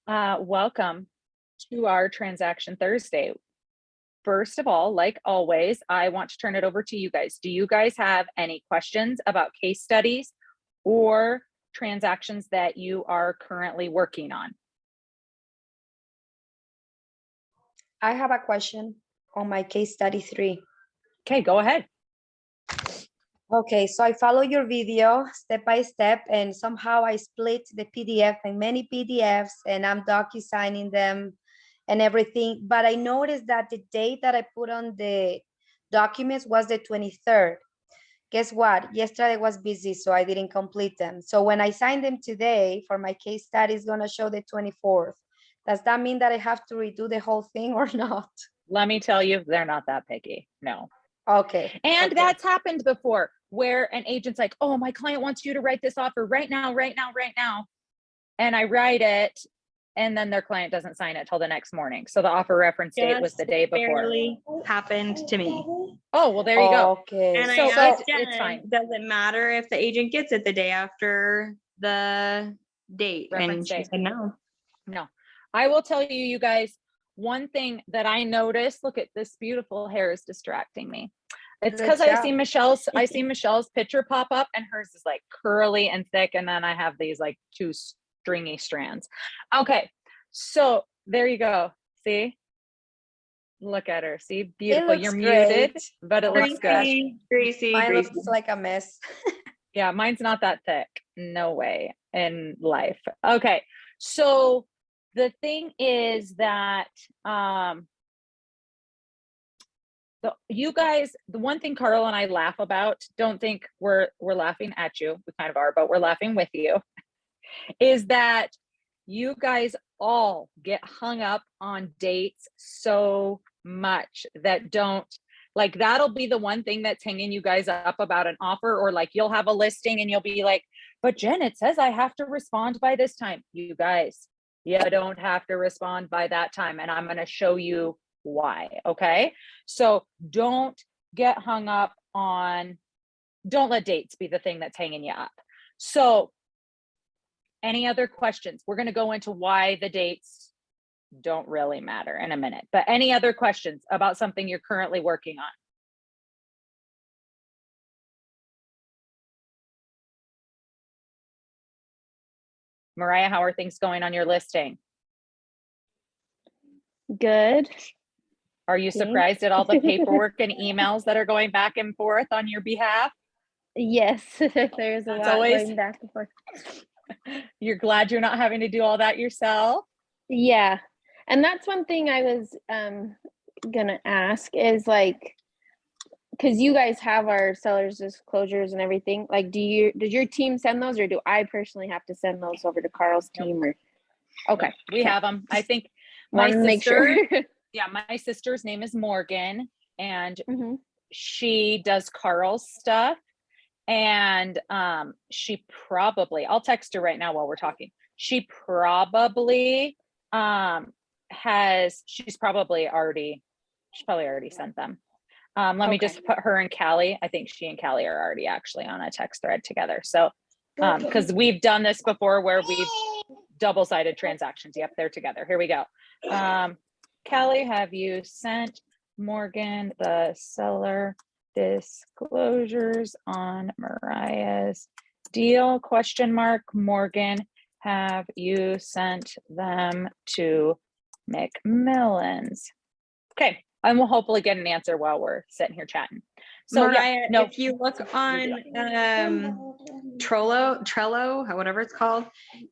Welcome to our Transaction Thursday. First of all, like always, I want to turn it over to you guys. Do you guys have any questions about case studies or transactions that you are currently working on? I have a question on my case study 3. Okay, go ahead. Okay, so I follow your video step by step, and somehow I split the PDF in many PDFs, and I'm docu-signing them and everything. But I noticed that the date that I put on the documents was the 23rd. Guess what? Yesterday was busy, so I didn't complete them. So when I sign them today for my case study, it's gonna show the 24th. Does that mean that I have to redo the whole thing or not? Let me tell you, they're not that picky. No. Okay. And okay. that's happened before where an agent's like, oh, my client wants you to write this offer right now. And I write it, and then their client doesn't sign it till the next morning. So the offer reference date was the day before. Barely happened to me. Oh, well, there you go. Okay. And So I asked it's Jen, fine. does it matter if the agent gets it the day after the date? Reference And she date. said no. No. I will tell you, you guys, one thing that I noticed, look at this beautiful hair is distracting me. It's because I see Michelle's picture pop up, and hers is like curly and thick, and then I have these like two stringy strands. Okay, so there you go. See, look at her. See, beautiful. You're great. muted, but it looks good. Gracie. Mine looks like a mess. Yeah, mine's not that thick. No way in life. Okay, so the thing is that you guys, the one thing Carl and I laugh about, don't think we're laughing at you, we kind of are, but we're laughing with you, is that you guys all get hung up on dates so much that don't, like, that'll be the one thing that's hanging you guys up about an offer, or like you'll have a listing and you'll be like, but Jen, it says I have to respond by this time. You guys, you don't have to respond by that time, and I'm going to show you why. Okay, so don't get hung up on, don't let dates be the thing that's hanging you up. So any other questions? We're going to go into why the dates don't really matter in a minute, but any other questions about something you're currently working on? Mariah, how are things going on your listing? Good. Are you surprised at all the paperwork and emails that are going back and forth on your behalf? Yes, there's a lot going back and forth. You're glad you're not having to do all that yourself? Yeah, and that's one thing I was gonna ask is, like, because you guys have our sellers disclosures and everything, like, does your team send those, or do I personally have to send those over to Carl's team? Or okay, we have them. I think my sister, yeah, my sister's name is Morgan, and she does Carl's stuff, and she probably, I'll text her right now while we're talking, she probably she's probably already sent them. Let me just put her and Callie. I think she and Callie are already actually on a text thread together. So because we've done this before where we've double-sided transactions. Yep, they're together. Here we go. Callie, have you sent Morgan the seller disclosures on Mariah's deal? Question mark. Morgan, have you sent them to McMillan's? Okay, and we'll hopefully get an answer while we're sitting here chatting. So Mariah, if you look on Trello, whatever it's called,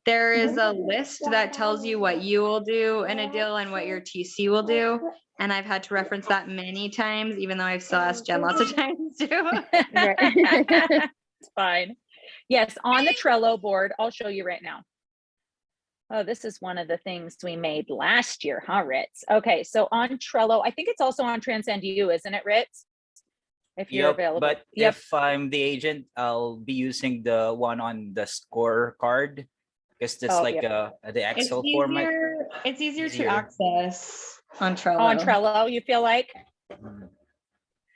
there is a list that tells you what you will do in a deal and what your TC will do. And I've had to reference that many times, even though I've still asked Jen lots of times too. It's fine. Yes, on the Trello board, I'll show you right now. Oh, this is one of the things we made last year, huh, Ritz? Okay, so on Trello, I think it's also on Transcend You, isn't it, Ritz? If you're available. But if I'm the agent, I'll be using the one on the scorecard, because that's the Excel format. It's easier to access on Trello. On Trello, you feel like?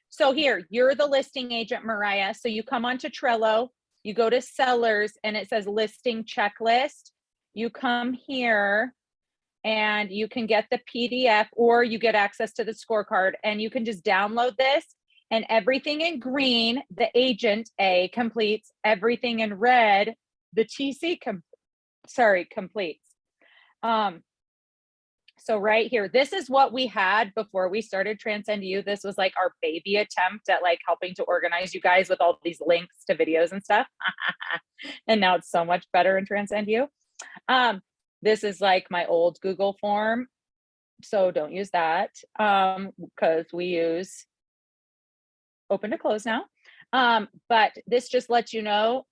So here, you're the listing agent, Mariah. So you come onto Trello, you go to sellers, and it says listing checklist. You come here and you can get the PDF or you get access to the scorecard, and you can just download this, and everything in green, the agent A completes, everything in red, the TC completes. So right here, this is what we had before we started Transcend You. This was like our baby attempt at like helping to organize you guys with all these links to videos and stuff. And now it's so much better in Transcend You. This is like my old Google form. So don't use that because we use open to close now. But this just lets you know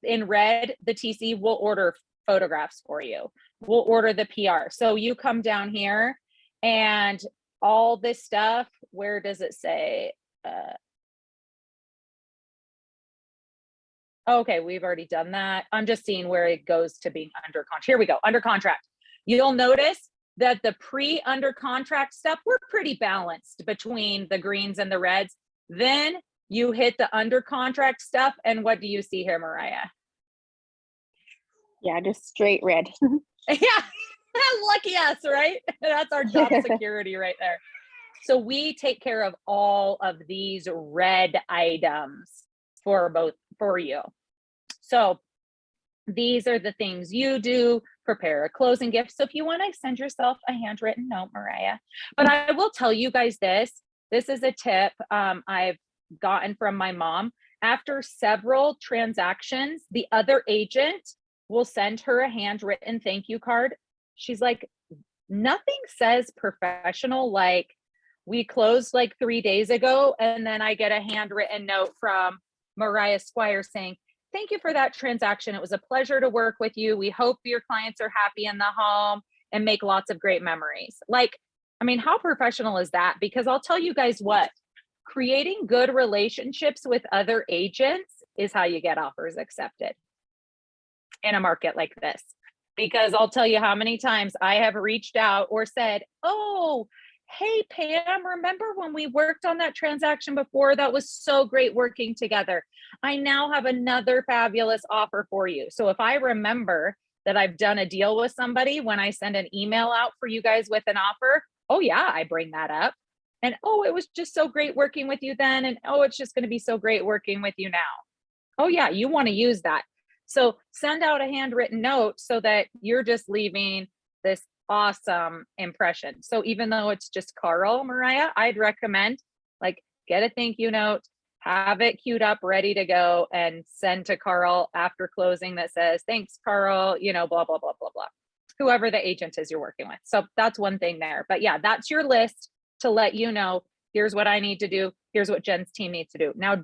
in red, the TC will order photographs for you. We'll order the PR. So you come down here and all this stuff, where does it say? Okay, we've already done that. I'm just seeing where it goes to being under contract. Here we go, under contract. You'll notice that the pre-under contract stuff, we're pretty balanced between the greens and the reds. Then you hit the under contract stuff, and what do you see here, Mariah? Yeah, just straight red. Yeah, lucky us, right? That's our job security right there. So we take care of all of these red items for you. So these are the things you do. Prepare a closing gift. So if you want to send yourself a handwritten note, Mariah, but I will tell you guys this is a tip I've gotten from my mom. After several transactions, the other agent will send her a handwritten thank you card. She's like, nothing says professional like we closed like 3 days ago, and then I get a handwritten note from Mariah Squire saying, thank you for that transaction. It was a pleasure to work with you. We hope your clients are happy in the home and make lots of great memories. Like, I mean, how professional is that? Because I'll tell you guys what, creating good relationships with other agents is how you get offers accepted in a market like this. Because I'll tell you how many times I have reached out or said, oh, hey, Pam, remember when we worked on that transaction before? That was so great working together. I now have another fabulous offer for you. So if I remember that I've done a deal with somebody, when I send an email out for you guys with an offer, oh yeah, I bring that up. And oh, it was just so great working with you then. And oh, it's just going to be so great working with you now. Oh yeah, you want to use that. So send out a handwritten note so that you're just leaving this awesome impression. So even though it's just Carl, Mariah, I'd recommend like get a thank you note, have it queued up, ready to go, and send to Carl after closing that says, thanks, Carl, you know, blah, blah, blah, blah, blah, whoever the agent is you're working with. So that's one thing there. But yeah, that's your list to let you know, here's what I need to do. Here's what Jen's team needs to do. Now,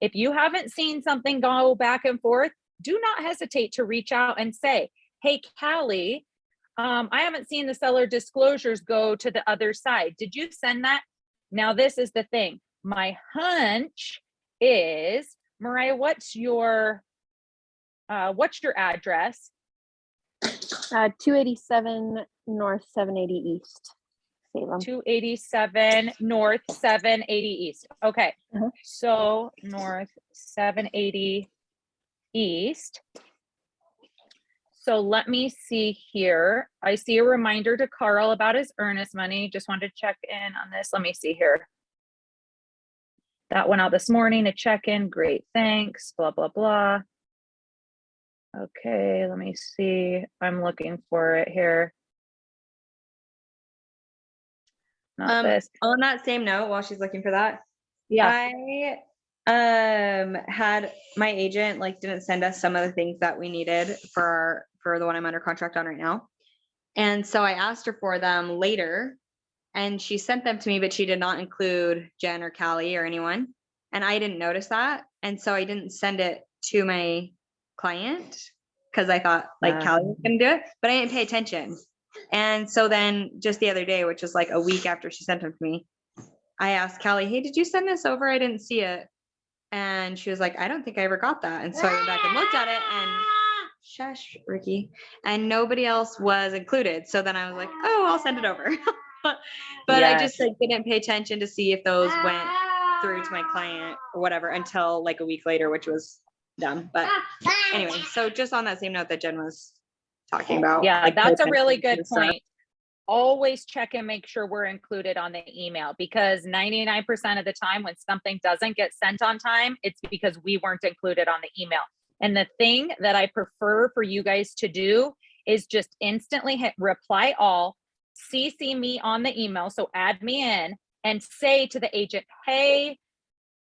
if you haven't seen something go back and forth, do not hesitate to reach out and say, hey, Callie, I haven't seen the seller disclosures go to the other side. Did you send that? Now, this is the thing. My hunch is, Mariah, what's your address? 287 North 780 East, Salem. 287 North 780 East. Okay. So North 780 East. So let me see here. I see a reminder to Carl about his earnest money. Just wanted to check in on this. Let me see here. That went out this morning, a check-in. Great, thanks. Blah, blah, blah. Okay, let me see. I'm looking for it here. Not this. On that same note, while she's looking for that, Yeah. I had my agent didn't send us some of the things that we needed for the one I'm under contract on right now. And so I asked her for them later and she sent them to me, but she did not include Jen or Callie or anyone. And I didn't notice that. And so I didn't send it to my client because I thought Callie was going to do it, but I didn't pay attention. And so then just the other day, which was like a week after she sent them to me, I asked Callie, hey, did you send this over? I didn't see it. And she was like, I don't think I ever got that. And so I went back and looked at it and shush, Ricky, and nobody else was included. So then I was like, oh, I'll send it over. but yes. I just didn't pay attention to see if those went through to my client or whatever until like a week later, which was dumb. But anyway, so just on that same note that Jen was talking about. Yeah, like that's a really co-tenants good and stuff. point. Always check and make sure we're included on the email, because 99% of the time when something doesn't get sent on time, it's because we weren't included on the email. And the thing that I prefer for you guys to do is just instantly hit reply all, CC me on the email, so add me in, and say to the agent, hey,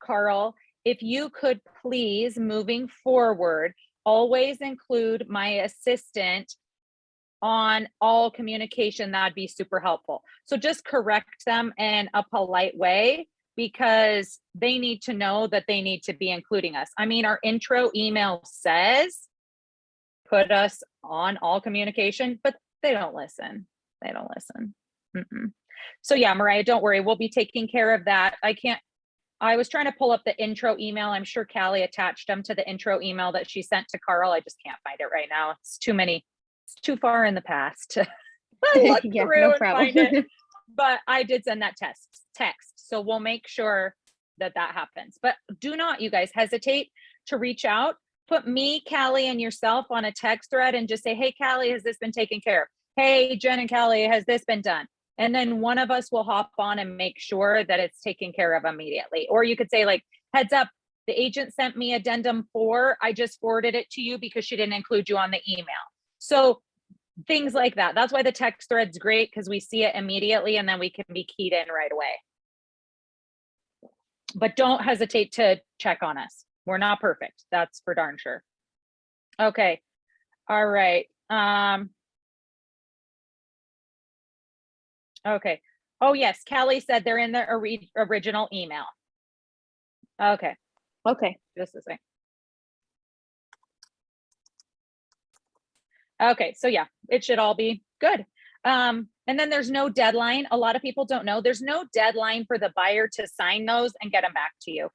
Carl, if you could please, moving forward, always include my assistant on all communication, that'd be super helpful. So just correct them in a polite way, because they need to know that they need to be including us. I mean, our intro email says put us on all communication, but they don't listen. They don't listen. So yeah, Mariah, don't worry. We'll be taking care of that. I was trying to pull up the intro email. I'm sure Callie attached them to the intro email that she sent to Carl. I just can't find it right now. It's too many. It's too far in the past to look Yeah, through no and problem. find it. But I did send that text. So we'll make sure that happens. But do not, you guys, hesitate to reach out. Put me, Callie, and yourself on a text thread and just say, hey, Callie, has this been taken care of? Hey, Jen and Callie, has this been done? And then one of us will hop on and make sure that it's taken care of immediately. Or you could say, like, heads up, the agent sent me addendum 4. I just forwarded it to you because she didn't include you on the email. So things like that. That's why the text thread's great, because we see it immediately and then we can be keyed in right away. But don't hesitate to check on us. We're not perfect. That's for darn sure. Okay. All right. Okay. Oh yes, Kelly said they're in the original email. Okay. Okay. Just a second. Okay, so yeah, it should all be good. And then there's no deadline. A lot of people don't know there's no deadline for the buyer to sign those and get them back to you.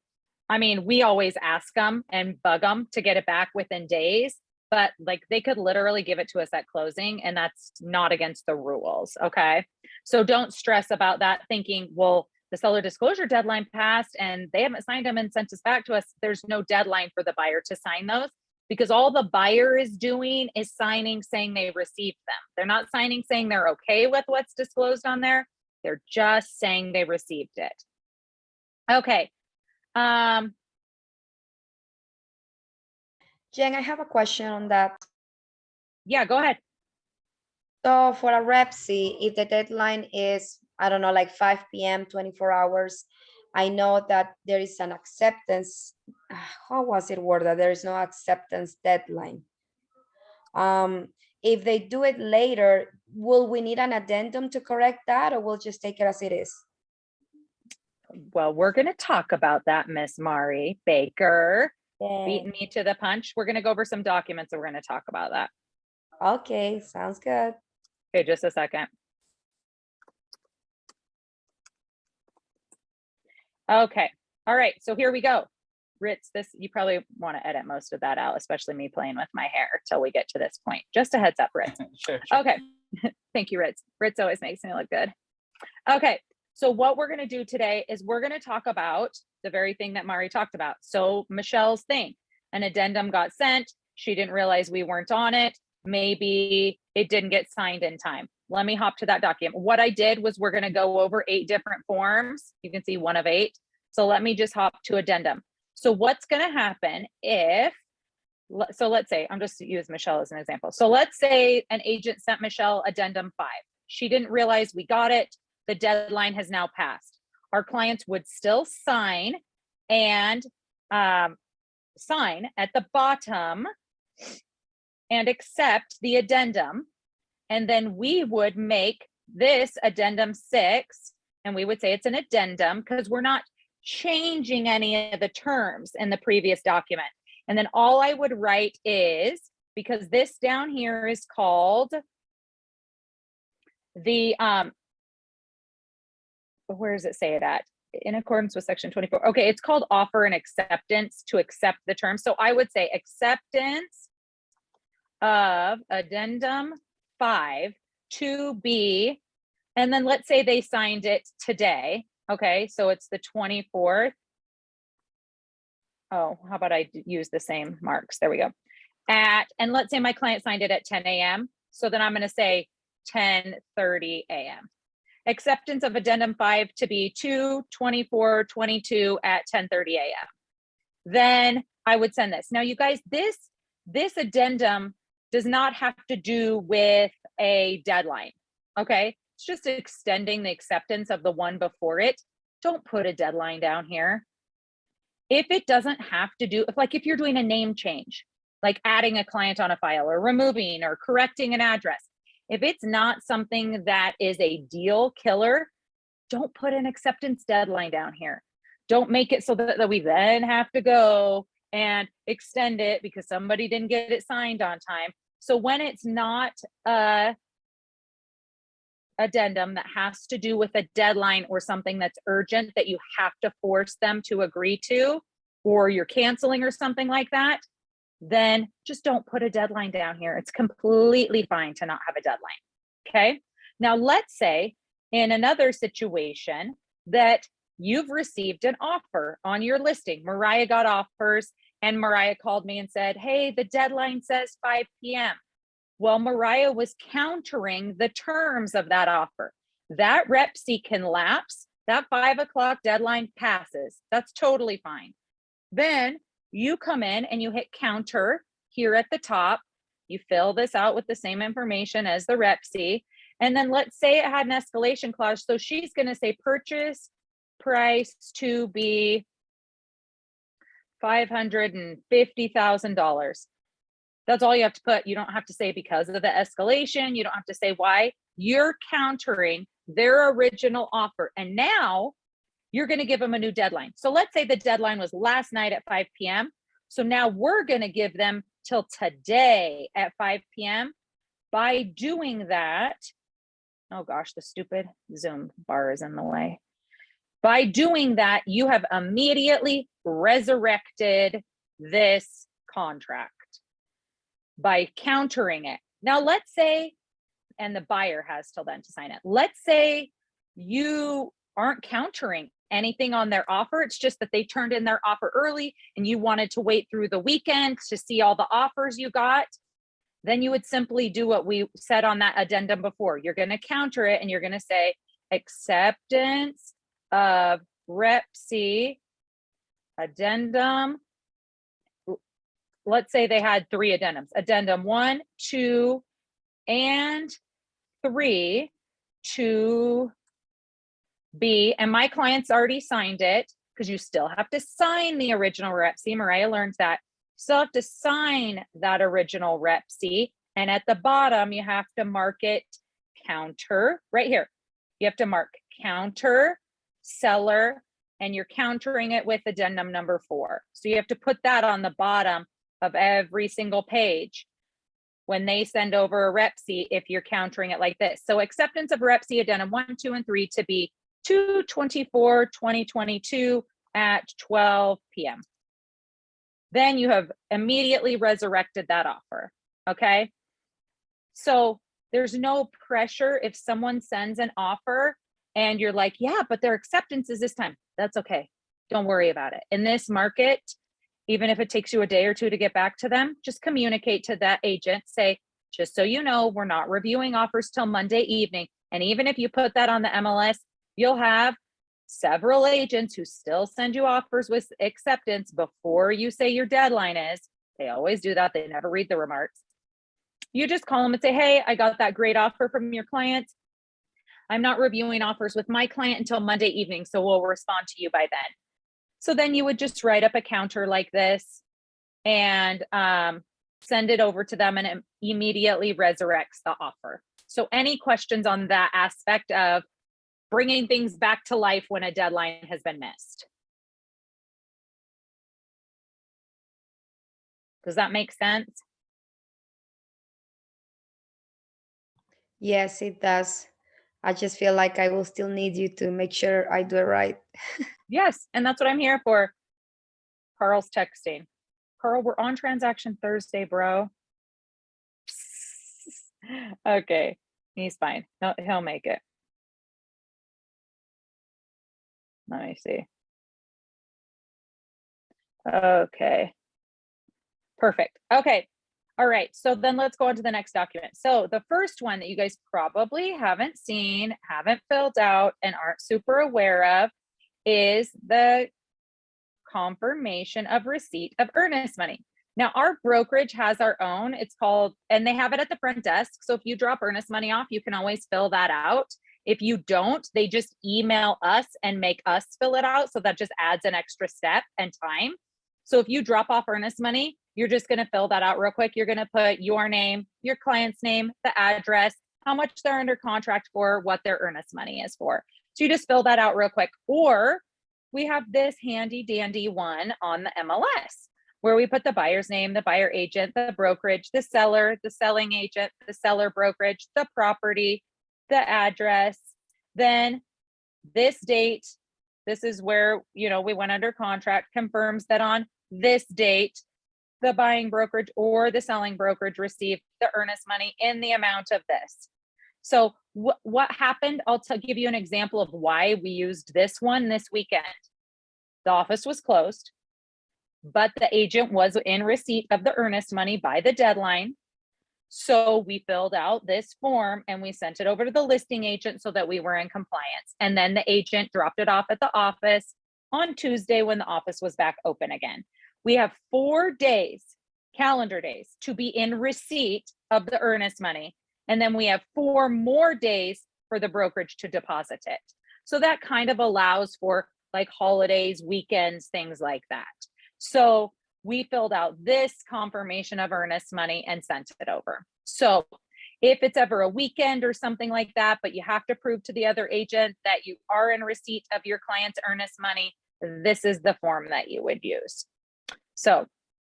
I mean, we always ask them and bug them to get it back within days, but like they could literally give it to us at closing, and that's not against the rules. Okay. So don't stress about that thinking, well, the seller disclosure deadline passed and they haven't signed them and sent us back to us. There's no deadline for the buyer to sign those, because all the buyer is doing is signing saying they received them. They're not signing saying they're okay with what's disclosed on there. They're just saying they received it. Okay. Jen, I have a question on that. Yeah, go ahead. So for a REPSI, if the deadline is, I don't know, like 5 p.m., 24 hours, I know that there is an acceptance. How was it worded? There is no acceptance deadline. If they do it later, will we need an addendum to correct that, or we'll just take it as it is? Well, we're going to talk about that, Miss Mari Baker. Yeah. Beating me to the punch. We're going to go over some documents and we're going to talk about that. Okay, sounds good. Okay, just a second. Okay, all right, so here we go. Ritz, this, you probably want to edit most of that out, especially me playing with my hair till we get to this point. Just a heads up, Ritz. Sure. Okay, thank you, Ritz. Ritz always makes me look good. Okay, so what we're going to do today is we're going to talk about the very thing that Mari talked about. So Michelle's thing, an addendum got sent. She didn't realize we weren't on it. Maybe it didn't get signed in time. Let me hop to that document. What I did was we're going to go over 8 different forms. You can see 1 of 8. So let me just hop to addendum. So what's going to happen if, so let's say, I'm just use Michelle as an example. So let's say an agent sent Michelle addendum 5. She didn't realize we got it. The deadline has now passed. Our clients would still sign and sign at the bottom and accept the addendum. And then we would make this addendum 6, and we would say it's an addendum because we're not changing any of the terms in the previous document. And then all I would write is, because this down here is called the, where does it say it at? In accordance with section 24. Okay, it's called offer and acceptance to accept the terms. So I would say acceptance of addendum 5 to be, and then let's say they signed it today. Okay, so it's the 24th. Oh, how about I use the same marks? There we go. and let's say my client signed it at 10 a.m. So then I'm going to say 10:30 a.m. Acceptance of addendum 5 to be 2/24/22 at 10:30 a.m. Then I would send this. Now, you guys, this addendum does not have to do with a deadline. Okay, it's just extending the acceptance of the one before it. Don't put a deadline down here. If it doesn't have to do, if you're doing a name change, like adding a client on a file or removing or correcting an address, if it's not something that is a deal killer, don't put an acceptance deadline down here. Don't make it so that we then have to go and extend it because somebody didn't get it signed on time. So when it's not a addendum that has to do with a deadline or something that's urgent that you have to force them to agree to, or you're canceling or something like that, then just don't put a deadline down here. It's completely fine to not have a deadline. Okay. Now let's say in another situation that you've received an offer on your listing. Mariah got offers and Mariah called me and said, hey, the deadline says 5 p.m. Well, Mariah was countering the terms of that offer. That Rep C can lapse. That 5 o'clock deadline passes. That's totally fine. Then you come in and you hit counter here at the top. You fill this out with the same information as the Rep C. And then let's say it had an escalation clause. So she's going to say purchase price to be $550,000. That's all you have to put. You don't have to say because of the escalation. You don't have to say why. You're countering their original offer. And now you're going to give them a new deadline. So let's say the deadline was last night at 5 p.m. So now we're going to give them till today at 5 p.m. By doing that, oh gosh, the stupid Zoom bar is in the way. By doing that, you have immediately resurrected this contract by countering it. Now, let's say, and the buyer has till then to sign it. Let's say you aren't countering anything on their offer. It's just that they turned in their offer early and you wanted to wait through the weekend to see all the offers you got. Then you would simply do what we said on that addendum before. You're going to counter it and you're going to say acceptance of Rep C addendum. Let's say they had 3 addendums, addendum 1, 2, and 3 to be, and my client's already signed it because you still have to sign the original Rep C. Mariah learns that. You still have to sign that original Rep C. And at the bottom, you have to mark it counter right here. You have to mark counter, seller, and you're countering it with addendum number 4. So you have to put that on the bottom of every single page when they send over a Rep C if you're countering it like this. So acceptance of Rep C addendum 1, 2, and 3 to be 2/24/2022 at 12 p.m. Then you have immediately resurrected that offer. Okay. So there's no pressure if someone sends an offer and you're like, yeah, but their acceptance is this time. That's okay. Don't worry about it. In this market, even if it takes you a day or 2 to get back to them, just communicate to that agent. Say, just so you know, we're not reviewing offers till Monday evening. And even if you put that on the MLS, you'll have several agents who still send you offers with acceptance before you say your deadline is. They always do that. They never read the remarks. You just call them and say, hey, I got that great offer from your client. I'm not reviewing offers with my client until Monday evening, so we'll respond to you by then. So then you would just write up a counter like this and send it over to them, and it immediately resurrects the offer. So any questions on that aspect of bringing things back to life when a deadline has been missed? Does that make sense? Yes, it does. I just feel like I will still need you to make sure I do it right. Yes, and that's what I'm here for. Carl's texting. Carl, we're on transaction Thursday, bro. Okay, he's fine. He'll make it. Let me see. Okay. Perfect. Okay. All right, so then let's go on to the next document. So the first one that you guys probably haven't seen, haven't filled out, and aren't super aware of is the confirmation of receipt of earnest money. Now, our brokerage has our own, it's called, and they have it at the front desk. So if you drop earnest money off, you can always fill that out. If you don't, they just email us and make us fill it out. So that just adds an extra step and time. So if you drop off earnest money, you're just going to fill that out real quick. You're going to put your name, your client's name, the address, how much they're under contract for, what their earnest money is for. So you just fill that out real quick. Or we have this handy dandy one on the MLS where we put the buyer's name, the buyer agent, the brokerage, the seller, the selling agent, the seller brokerage, the property, the address, then this date, this is where, you know, we went under contract, confirms that on this date, the buying brokerage or the selling brokerage received the earnest money in the amount of this. So what happened? I'll give you an example of why we used this one this weekend. The office was closed, but the agent was in receipt of the earnest money by the deadline. So we filled out this form and we sent it over to the listing agent so that we were in compliance. And then the agent dropped it off at the office on Tuesday when the office was back open again. We have 4 days, calendar days, to be in receipt of the earnest money. And then we have 4 more days for the brokerage to deposit it. So that kind of allows for like holidays, weekends, things like that. So we filled out this confirmation of earnest money and sent it over. So if it's ever a weekend or something like that, but you have to prove to the other agent that you are in receipt of your client's earnest money, this is the form that you would use. So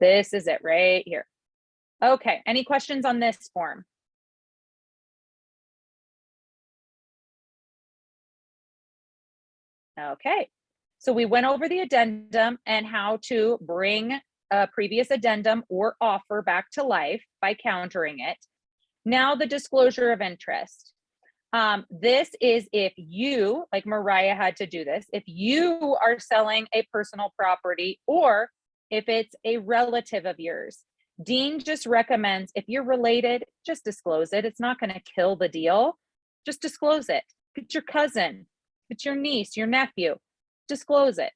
this is it right here. Okay, any questions on this form? Okay, so we went over the addendum and how to bring a previous addendum or offer back to life by countering it. Now the disclosure of interest. This is if you, like Mariah had to do this, if you are selling a personal property or if it's a relative of yours. Dean just recommends if you're related, just disclose it. It's not going to kill the deal. Just disclose it. If it's your cousin, if it's your niece, your nephew, disclose it.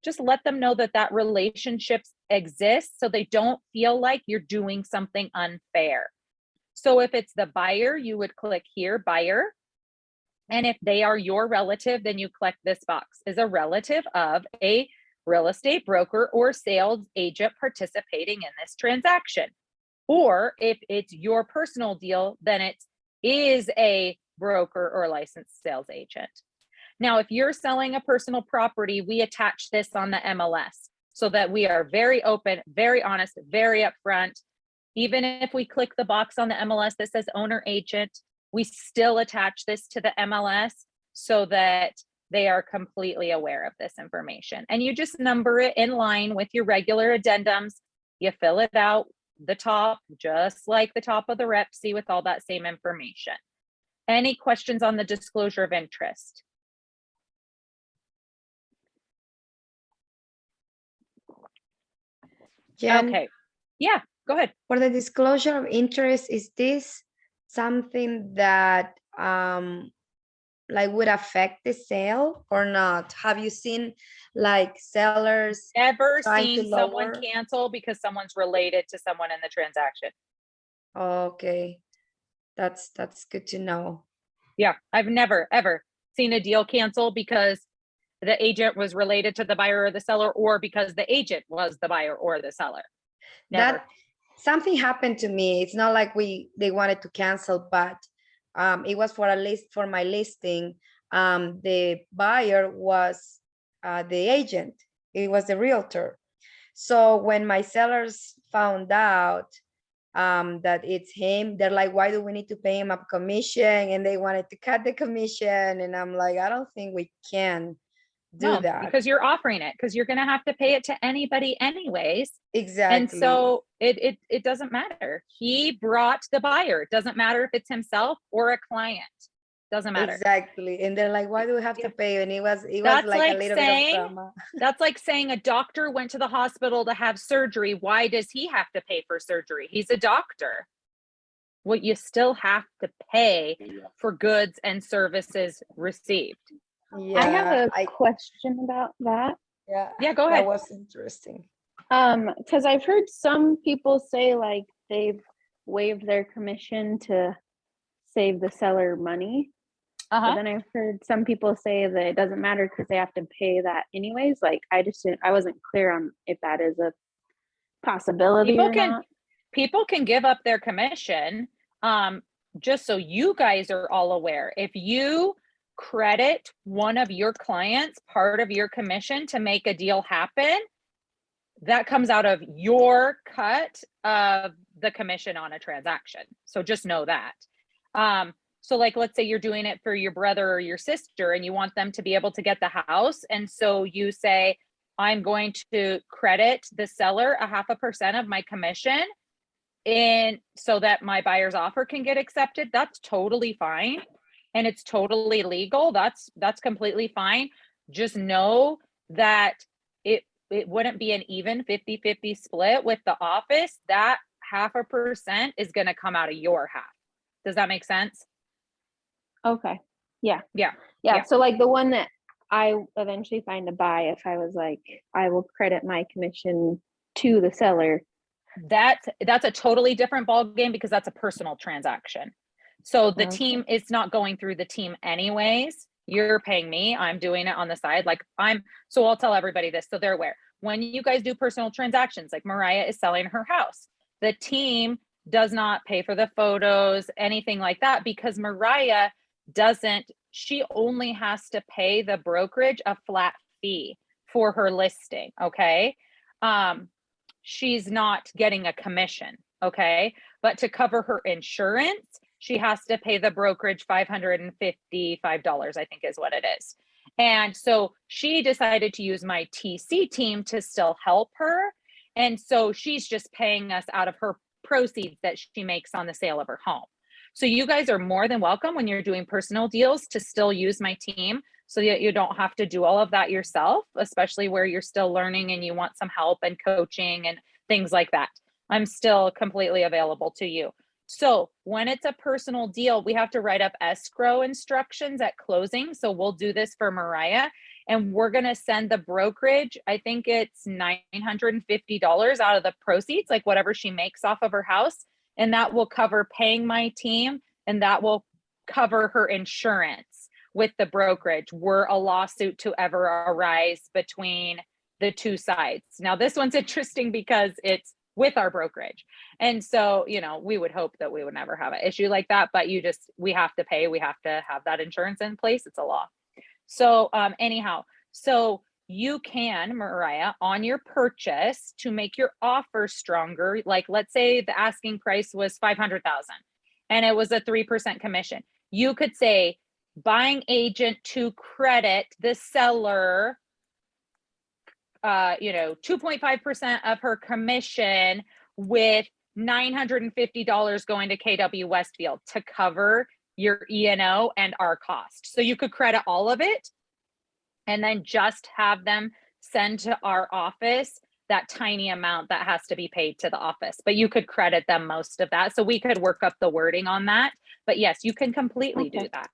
Just let them know that that relationship exists so they don't feel like you're doing something unfair. So if it's the buyer, you would click here, buyer. And if they are your relative, then you click this box, is a relative of a real estate broker or sales agent participating in this transaction. Or if it's your personal deal, then it is a broker or licensed sales agent. Now, if you're selling a personal property, we attach this on the MLS so that we are very open, very honest, very upfront. Even if we click the box on the MLS that says owner agent, we still attach this to the MLS so that they are completely aware of this information. And you just number it in line with your regular addendums. You fill it out the top, just like the top of the rep sheet with all that same information. Any questions on the disclosure of interest? Jen, Okay, yeah, go ahead. for the disclosure of interest, is this something that like would affect the sale or not? Have you seen like sellers Ever trying to seen someone lower? cancel because someone's related to someone in the transaction? Okay, that's good to know. Yeah, I've never, ever seen a deal cancel because the agent was related to the buyer or the seller, or because the agent was the buyer or the seller. Never. That something happened to me. It's not like they wanted to cancel, but it was for for my listing. The buyer was the agent. It was the realtor. So when my sellers found out that it's him, they're like, why do we need to pay him a commission? And they wanted to cut the commission. And I'm like, I don't think we can do No, that. because you're offering it, because you're going to have to pay it to anybody anyways. Exactly. And so it doesn't matter. He brought the buyer. It doesn't matter if it's himself or a client. Doesn't matter. Exactly. And they're like, why do we have Yeah. to pay? And it was That's like a like little saying- bit of drama. That's like saying a doctor went to the hospital to have surgery. Why does he have to pay for surgery? He's a doctor. Well, you still have to pay for goods and services received. Yeah, I have a question about that. Yeah, go ahead. That was interesting. Because I've heard some people say like they've waived their commission to save the seller money. But Uh-huh. then I've heard some people say that it doesn't matter because they have to pay that anyways. Like I wasn't clear on if that is a possibility People or can- not. People can give up their commission. Just so you guys are all aware, if you credit one of your clients part of your commission to make a deal happen, that comes out of your cut of the commission on a transaction. So just know that. So like, let's say you're doing it for your brother or your sister and you want them to be able to get the house. And so you say, I'm going to credit the seller 0.5% of my commission and so that my buyer's offer can get accepted. That's totally fine. And it's totally legal. That's completely fine. Just know that it wouldn't be an even 50-50 split with the office. That 0.5% is going to come out of your half. Does that make sense? Okay. Yeah. Yeah. So like the one that I eventually find to buy, if I was like, I will credit my commission to the seller. That's a totally different ball game because that's a personal transaction. So the Okay. team is not going through the team anyways. You're paying me. I'm doing it on the side. So I'll tell everybody this so they're aware. When you guys do personal transactions, like Mariah is selling her house, the team does not pay for the photos, anything like that, because Mariah she only has to pay the brokerage a flat fee for her listing. Okay. She's not getting a commission. Okay. But to cover her insurance, she has to pay the brokerage $555, I think is what it is. And so she decided to use my TC team to still help her. And so she's just paying us out of her proceeds that she makes on the sale of her home. So you guys are more than welcome when you're doing personal deals to still use my team so that you don't have to do all of that yourself, especially where you're still learning and you want some help and coaching and things like that. I'm still completely available to you. So when it's a personal deal, we have to write up escrow instructions at closing. So we'll do this for Mariah and we're going to send the brokerage, I think it's $950 out of the proceeds, like whatever she makes off of her house. And that will cover paying my team and that will cover her insurance with the brokerage were a lawsuit to ever arise between the two sides. Now, this one's interesting because it's with our brokerage. And so, we would hope that we would never have an issue like that, but we have to pay, we have to have that insurance in place. It's a law. So anyhow, so you can, Mariah, on your purchase to make your offer stronger, like let's say the asking price was $500,000 and it was a 3% commission. You could say buying agent to credit the seller 2.5% of her commission with $950 going to KW Westfield to cover your E&O and our cost. So you could credit all of it and then just have them send to our office that tiny amount that has to be paid to the office, but you could credit them most of that. So we could work up the wording on that, but yes, you can completely do that.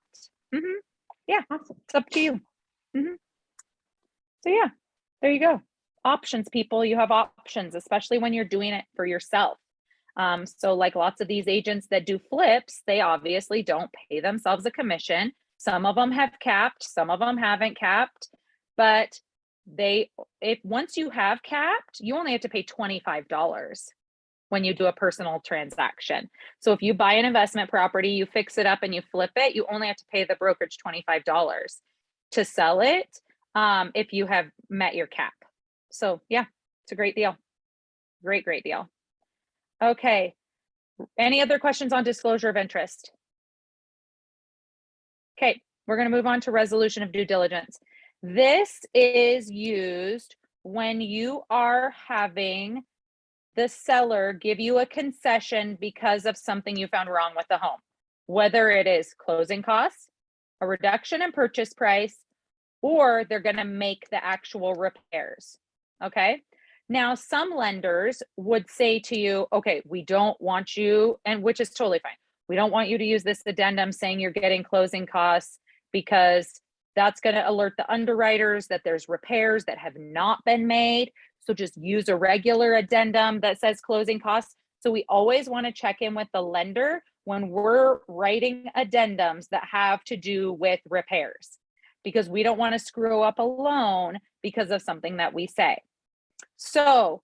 Mm-hmm. Yeah, awesome. It's up to you. Mm-hmm. So yeah, there you go. Options, people, you have options, especially when you're doing it for yourself. So like lots of these agents that do flips, they obviously don't pay themselves a commission. Some of them have capped, some of them haven't capped, but once you have capped, you only have to pay $25 when you do a personal transaction. So if you buy an investment property, you fix it up and you flip it, you only have to pay the brokerage $25 to sell it if you have met your cap. So yeah, it's a great deal. Great deal. Okay. Any other questions on disclosure of interest? Okay, we're going to move on to resolution of due diligence. This is used when you are having the seller give you a concession because of something you found wrong with the home, whether it is closing costs, a reduction in purchase price, or they're going to make the actual repairs. Okay. Now, some lenders would say to you, okay, we don't want you, and which is totally fine. We don't want you to use this addendum saying you're getting closing costs, because that's going to alert the underwriters that there's repairs that have not been made. So just use a regular addendum that says closing costs. So we always want to check in with the lender when we're writing addendums that have to do with repairs, because we don't want to screw up a loan because of something that we say. So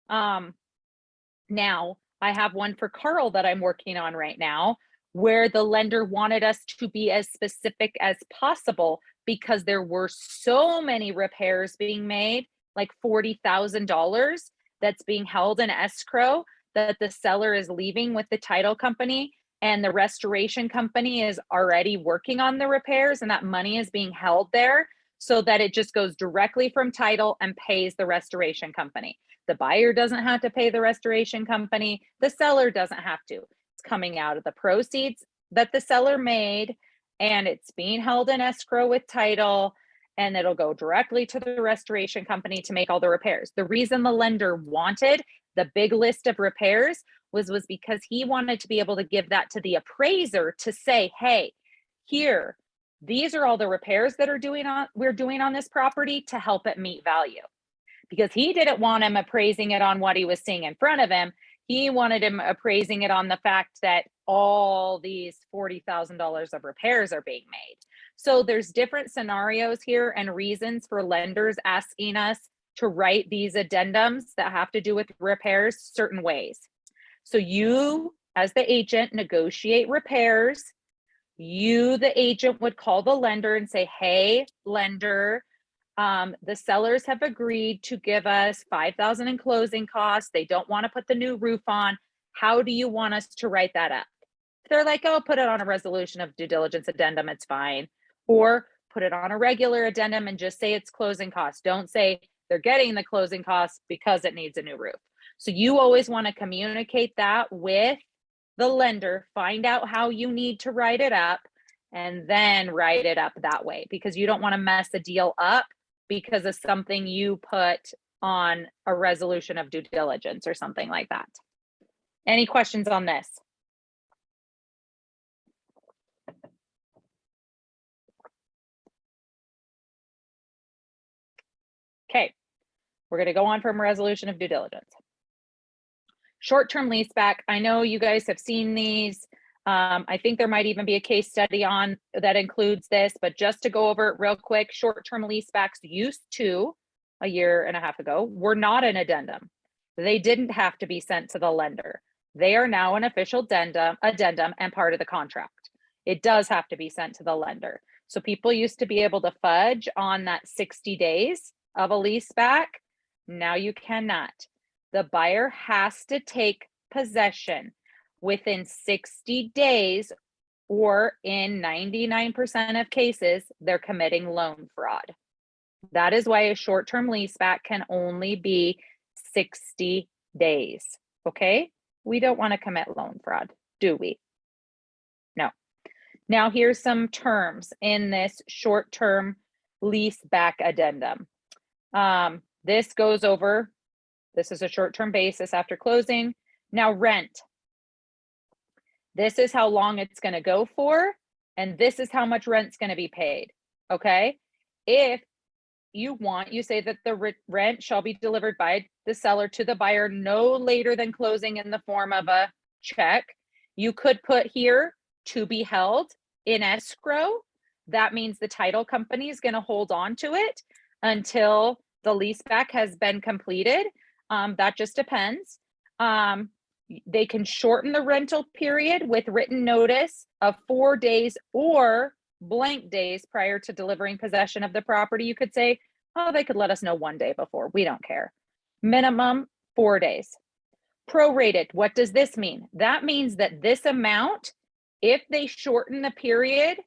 now I have one for Carl that I'm working on right now, where the lender wanted us to be as specific as possible because there were so many repairs being made, like $40,000 that's being held in escrow, that the seller is leaving with the title company, and the restoration company is already working on the repairs, and that money is being held there so that it just goes directly from title and pays the restoration company. The buyer doesn't have to pay the restoration company. The seller doesn't have to. It's coming out of the proceeds that the seller made, and it's being held in escrow with title, and it'll go directly to the restoration company to make all the repairs. The reason the lender wanted the big list of repairs was because he wanted to be able to give that to the appraiser to say, hey, here, these are all the repairs that we're doing on this property to help it meet value. Because he didn't want him appraising it on what he was seeing in front of him. He wanted him appraising it on the fact that all these $40,000 of repairs are being made. So there's different scenarios here and reasons for lenders asking us to write these addendums that have to do with repairs certain ways. So you, as the agent, negotiate repairs. You, the agent, would call the lender and say, hey, lender, the sellers have agreed to give us $5,000 in closing costs. They don't want to put the new roof on. How do you want us to write that up? They're like, oh, put it on a resolution of due diligence addendum. It's fine. Or put it on a regular addendum and just say it's closing costs. Don't say they're getting the closing costs because it needs a new roof. So you always want to communicate that with the lender, find out how you need to write it up, and then write it up that way, because you don't want to mess the deal up because of something you put on a resolution of due diligence or something like that. Any questions on this? Okay, we're going to go on from resolution of due diligence. Short-term lease back. I know you guys have seen these. I think there might even be a case study on that includes this, but just to go over it real quick, short-term lease backs used to, a year and a half ago, were not an addendum. They didn't have to be sent to the lender. They are now an official addendum and part of the contract. It does have to be sent to the lender. So people used to be able to fudge on that 60 days of a lease back. Now you cannot. The buyer has to take possession within 60 days, or in 99% of cases, they're committing loan fraud. That is why a short-term leaseback can only be 60 days, okay? We don't want to commit loan fraud, do we? No. Now here's some terms in this short-term leaseback addendum. This goes over, this is a short-term basis after closing. Now rent. This is how long it's going to go for, and this is how much rent's going to be paid, okay? If you say that the rent shall be delivered by the seller to the buyer no later than closing in the form of a check. You could put here to be held in escrow. That means the title company is going to hold on to it until the leaseback has been completed. That just depends. They can shorten the rental period with written notice of 4 days or blank days prior to delivering possession of the property. You could say, oh, they could let us know 1 day before. We don't care. Minimum 4 days. Prorated. What does this mean? That means that this amount, if they shorten the period,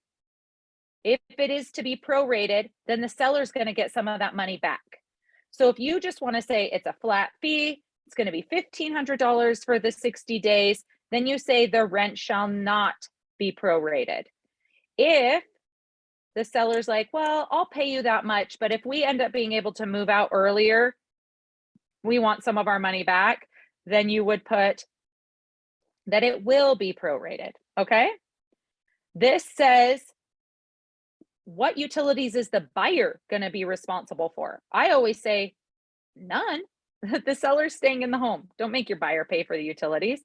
if it is to be prorated, then the seller's going to get some of that money back. So if you just want to say it's a flat fee, it's going to be $1,500 for the 60 days, then you say the rent shall not be prorated. If the seller's like, well, I'll pay you that much, but if we end up being able to move out earlier, we want some of our money back, then you would put that it will be prorated, okay? This says, what utilities is the buyer gonna be responsible for? I always say none. The seller's staying in the home. Don't make your buyer pay for the utilities.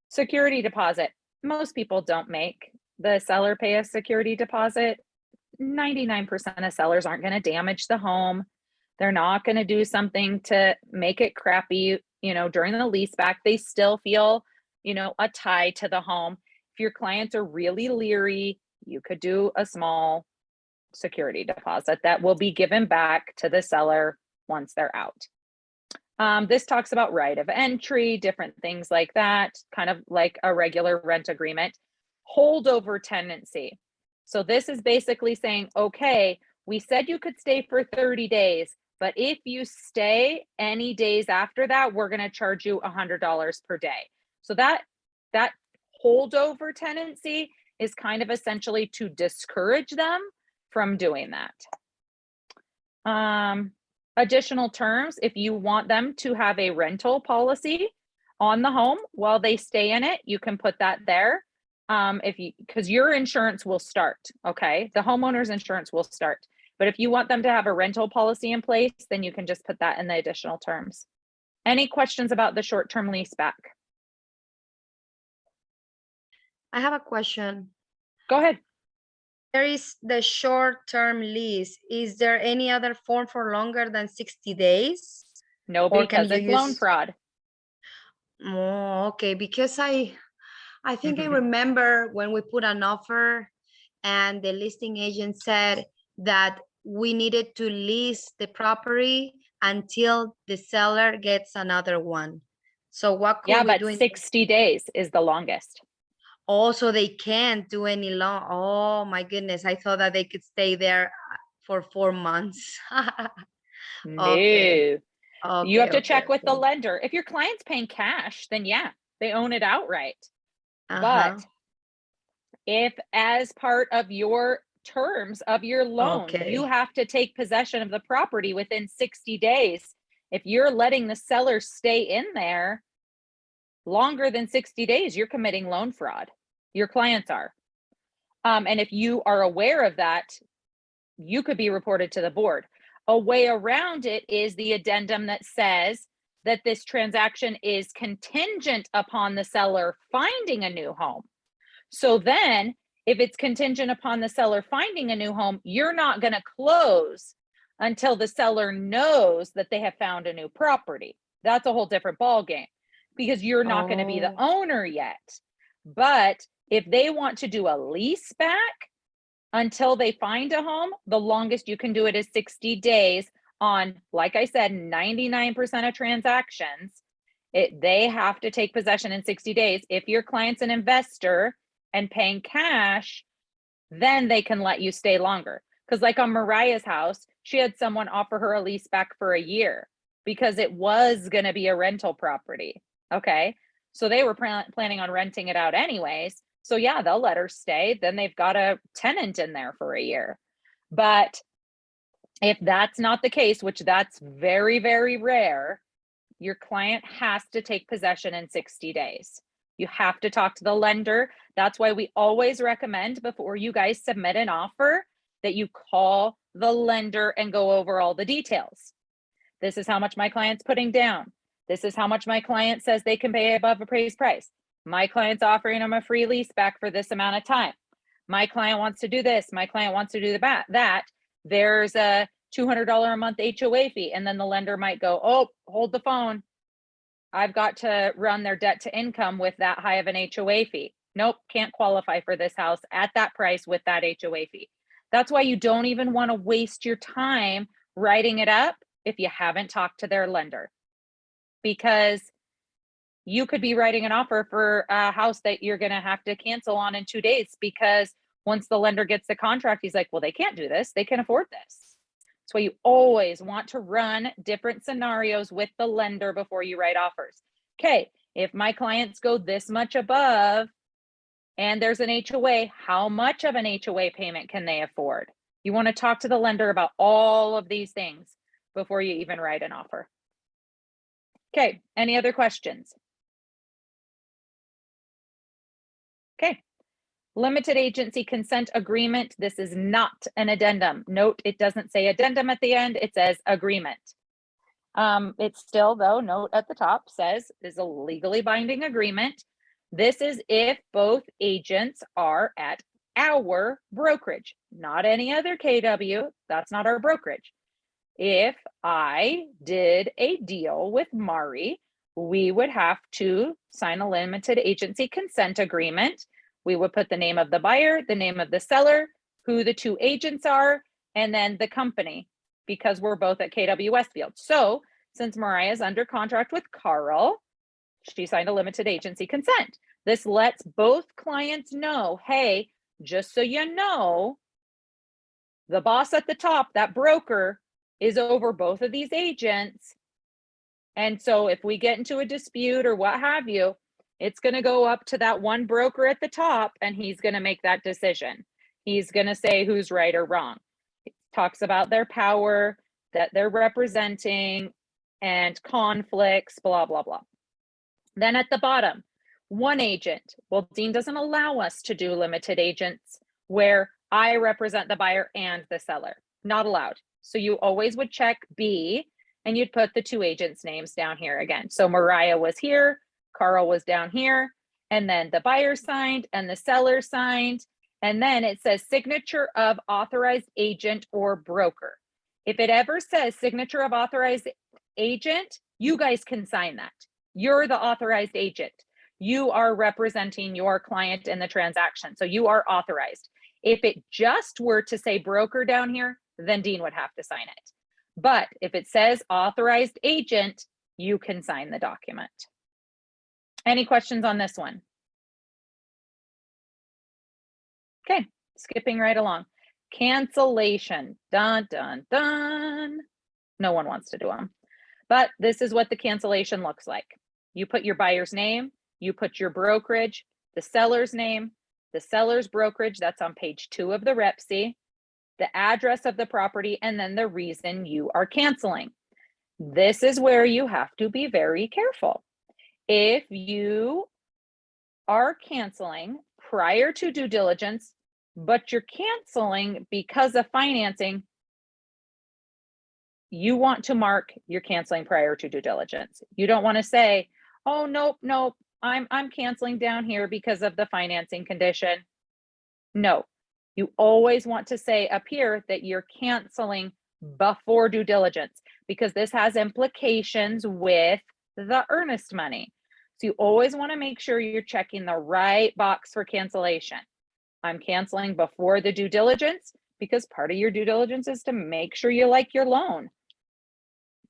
Security deposit. Most people don't make the seller pay a security deposit. 99% of sellers aren't gonna damage the home. They're not gonna do something to make it crappy, during the lease back. They still feel, a tie to the home. If your clients are really leery, you could do a small security deposit that will be given back to the seller once they're out. This talks about right of entry, different things like that, kind of like a regular rent agreement. Holdover tenancy. So this is basically saying, okay, we said you could stay for 30 days, but if you stay any days after that, we're going to charge you $100 per day. So that holdover tenancy is kind of essentially to discourage them from doing that. Additional terms, if you want them to have a rental policy on the home while they stay in it, you can put that there. Because your insurance will start, okay? The homeowner's insurance will start. But if you want them to have a rental policy in place, then you can just put that in the additional terms. Any questions about the short-term lease back? I have a question. Go ahead. There is the short-term lease. Is there any other form for longer than 60 days? No, Or can because you it's loan use- fraud. Oh, okay, because I think I remember when we put an offer and the listing agent said that we needed to lease the property until the seller gets another one. So what could Yeah, we but do? 60 days is the longest. Also, they can't do any long. Oh my goodness. I thought that they could stay there for 4 months. No. Okay. You have to Okay, check with the okay. lender. If your client's paying cash, then yeah, they own it outright. Uh-huh. But if as part of your terms of your loan, you Okay. have to take possession of the property within 60 days. If you're letting the seller stay in there longer than 60 days, you're committing loan fraud. Your clients are. And if you are aware of that, you could be reported to the board. A way around it is the addendum that says that this transaction is contingent upon the seller finding a new home. So then, if it's contingent upon the seller finding a new home, you're not going to close until the seller knows that they have found a new property. That's a whole different ballgame because you're not going to be the owner yet. But if they want to do a lease back until they find a home, the longest you can do it is 60 days on, like I said, 99% of transactions. They have to take possession in 60 days. If your client's an investor and paying cash, then they can let you stay longer. Because like on Mariah's house, she had someone offer her a lease back for a year because it was going to be a rental property. Okay. So they were planning on renting it out anyways. So yeah, they'll let her stay. Then they've got a tenant in there for a year. But if that's not the case, which that's very, very rare, your client has to take possession in 60 days. You have to talk to the lender. That's why we always recommend before you guys submit an offer that you call the lender and go over all the details. This is how much my client's putting down. This is how much my client says they can pay above appraised price. My client's offering them a free lease back for this amount of time. My client wants to do this. My client wants to do that. There's a $200 a month HOA fee. And then the lender might go, oh, hold the phone. I've got to run their debt to income with that high of an HOA fee. Nope, can't qualify for this house at that price with that HOA fee. That's why you don't even want to waste your time writing it up if you haven't talked to their lender. Because you could be writing an offer for a house that you're going to have to cancel on in 2 days because once the lender gets the contract, he's like, well, they can't do this. They can afford this. That's why you always want to run different scenarios with the lender before you write offers. Okay, if my clients go this much above and there's an HOA, how much of an HOA payment can they afford? You want to talk to the lender about all of these things before you even write an offer. Okay, any other questions? Okay, limited agency consent agreement. This is not an addendum. Note, it doesn't say addendum at the end, it says agreement. It's still, though, note at the top says is a legally binding agreement. This is if both agents are at our brokerage, not any other KW. That's not our brokerage. If I did a deal with Mari, we would have to sign a limited agency consent agreement. We would put the name of the buyer, the name of the seller, who the two agents are, and then the company, because we're both at KW Westfield. So since Mariah is under contract with Carl, she signed a limited agency consent. This lets both clients know, hey, just so you know, the boss at the top, that broker, is over both of these agents. And so if we get into a dispute or what have you, it's going to go up to that one broker at the top, and he's going to make that decision. He's going to say who's right or wrong. It talks about their power, that they're representing, and conflicts, blah, blah, blah. Then at the bottom, one agent. Well, Dean doesn't allow us to do limited agents where I represent the buyer and the seller. Not allowed. So you always would check B, and you'd put the two agents' names down here again. So Mariah was here, Carl was down here, and then the buyer signed and the seller signed. And then it says signature of authorized agent or broker. If it ever says signature of authorized agent, you guys can sign that. You're the authorized agent. You are representing your client in the transaction. So you are authorized. If it just were to say broker down here, then Dean would have to sign it. But if it says authorized agent, you can sign the document. Any questions on this one? Okay, skipping right along. Cancellation, dun, dun, dun. No one wants to do them. But this is what the cancellation looks like. You put your buyer's name, you put your brokerage, the seller's name, the seller's brokerage, that's on page 2 of the REPC, the address of the property, and then the reason you are canceling. This is where you have to be very careful. If you are canceling prior to due diligence, but you're canceling because of financing, you want to mark you're canceling prior to due diligence. You don't want to say, oh, nope, I'm canceling down here because of the financing condition. No, you always want to say up here that you're canceling before due diligence, because this has implications with the earnest money. So you always want to make sure you're checking the right box for cancellation. I'm canceling before the due diligence because part of your due diligence is to make sure you like your loan.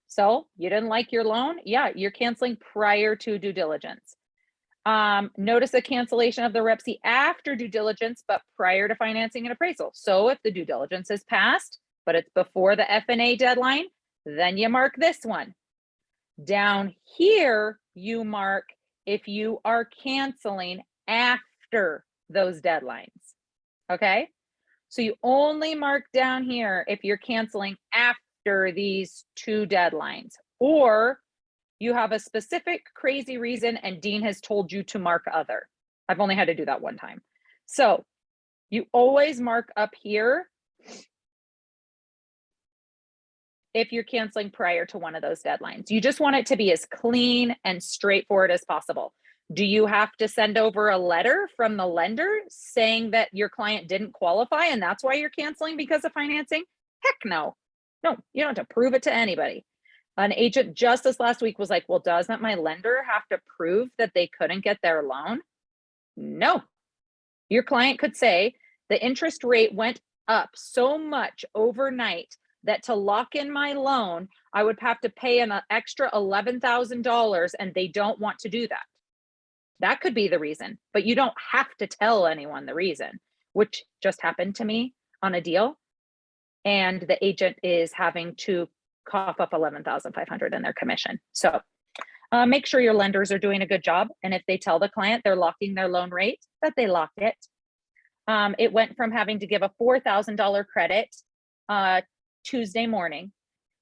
So you didn't like your loan? Yeah, you're canceling prior to due diligence. Notice a cancellation of the REPC after due diligence, but prior to financing and appraisal. So if the due diligence is passed, but it's before the F&A deadline, then you mark this one. Down here, you mark if you are canceling after those deadlines. Okay? So you only mark down here if you're canceling after these 2 deadlines, or you have a specific crazy reason and Dean has told you to mark other. I've only had to do that one time. So you always mark up here if you're canceling prior to one of those deadlines. You just want it to be as clean and straightforward as possible. Do you have to send over a letter from the lender saying that your client didn't qualify and that's why you're canceling because of financing? Heck no. No, you don't have to prove it to anybody. An agent just this last week was like, well, doesn't my lender have to prove that they couldn't get their loan? No. Your client could say the interest rate went up so much overnight that to lock in my loan, I would have to pay an extra $11,000 and they don't want to do that. That could be the reason, but you don't have to tell anyone the reason, which just happened to me on a deal. And the agent is having to cough up $11,500 in their commission. So Make sure your lenders are doing a good job. And if they tell the client they're locking their loan rate, that they lock it. It went from having to give a $4,000 credit Tuesday morning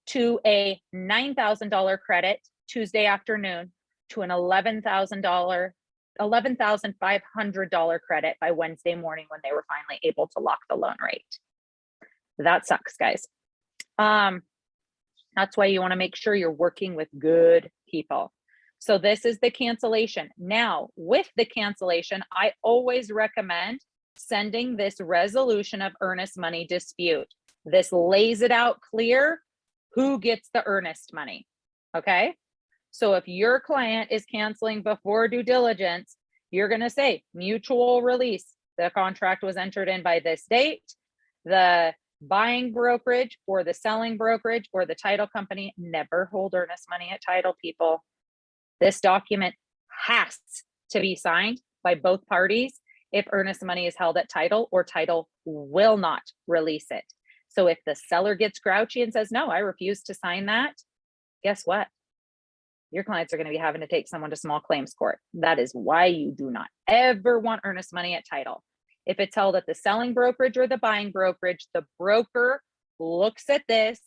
to a $9,000 credit Tuesday afternoon to an $11,500 credit by Wednesday morning when they were finally able to lock the loan rate. That sucks, guys. That's why you want to make sure you're working with good people. So this is the cancellation. Now, with the cancellation, I always recommend sending this resolution of earnest money dispute. This lays it out clear who gets the earnest money. Okay. So if your client is canceling before due diligence, you're going to say mutual release. The contract was entered in by this date. The buying brokerage or the selling brokerage or the title company never hold earnest money at title, people. This document has to be signed by both parties if earnest money is held at title, or title will not release it. So if the seller gets grouchy and says, no, I refuse to sign that, guess what? Your clients are going to be having to take someone to small claims court. That is why you do not ever want earnest money at title. If it's held at the selling brokerage or the buying brokerage, the broker looks at this,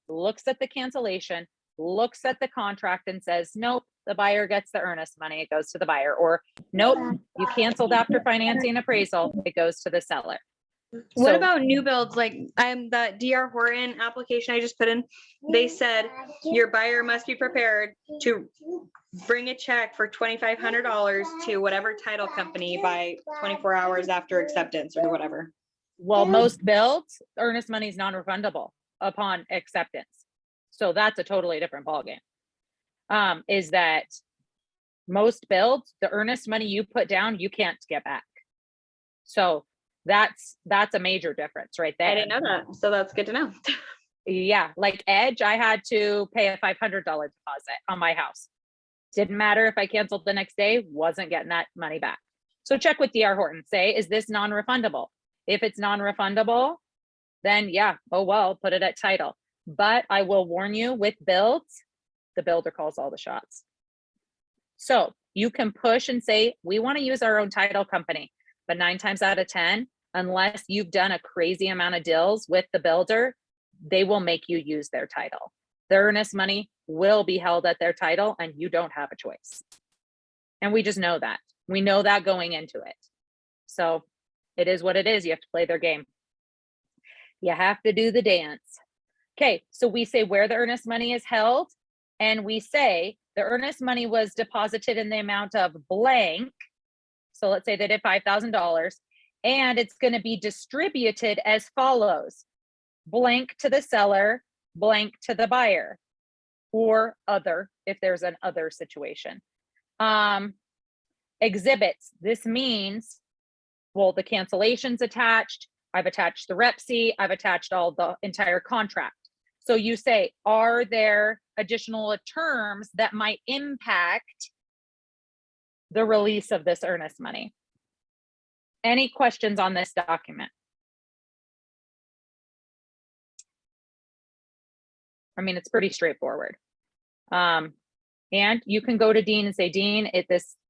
looks at the cancellation, looks at the contract and says, nope, the buyer gets the earnest money, it goes to the buyer. Or nope, you canceled after financing appraisal, it goes to the seller. What So- about new builds? Like that DR Horton application I just put in, they said your buyer must be prepared to bring a check for $2,500 to whatever title company by 24 hours after acceptance or whatever. Well, most builds, earnest money is non-refundable upon acceptance. So that's a totally different ballgame. Is that most builds, the earnest money you put down, you can't get back. So that's a major difference right there. I didn't know that, so that's good to know. Yeah, like Edge, I had to pay a $500 deposit on my house. Didn't matter if I canceled the next day, wasn't getting that money back. So check with DR Horton, say, is this non-refundable? If it's non-refundable, then yeah, oh well, put it at title. But I will warn you, with builds, the builder calls all the shots. So you can push and say, we want to use our own title company, but 9 times out of 10, unless you've done a crazy amount of deals with the builder, they will make you use their title. The earnest money will be held at their title and you don't have a choice. And we just know that. We know that going into it. So it is what it is. You have to play their game. You have to do the dance. Okay, so we say where the earnest money is held, and we say the earnest money was deposited in the amount of blank. So let's say they did $5,000, and it's going to be distributed as follows: blank to the seller, blank to the buyer, or other, if there's an other situation. Exhibits, this means, well, the cancellation's attached, I've attached the rep sheet, I've attached all the entire contract. So you say, are there additional terms that might impact the release of this earnest money? Any questions on this document? I mean, it's pretty straightforward. And you can go to Dean and say, Dean,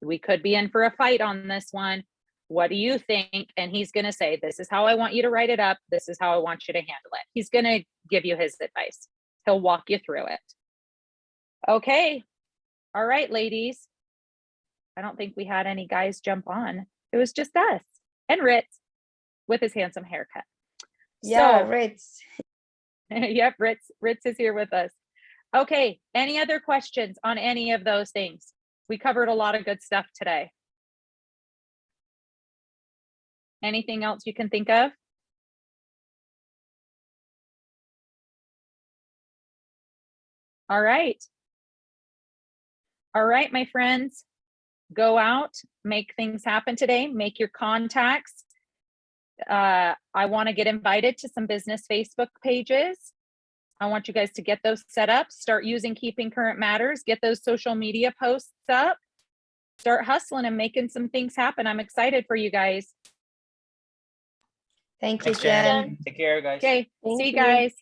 we could be in for a fight on this one. What do you think? And he's going to say, this is how I want you to write it up. This is how I want you to handle it. He's going to give you his advice. He'll walk you through it. Okay. All right, ladies. I don't think we had any guys jump on. It was just us and Ritz with his handsome haircut. Yeah, So, Ritz. Yep, Ritz is here with us. Okay, any other questions on any of those things? We covered a lot of good stuff today. Anything else you can think of? All right. All right, my friends, go out, make things happen today, make your contacts. I want to get invited to some business Facebook pages. I want you guys to get those set up, start using Keeping Current Matters, get those social media posts up, start hustling and making some things happen. I'm excited for you guys. Thank you, Thanks, Jen. Jen. Take care, guys. Okay, Thank see you you. guys.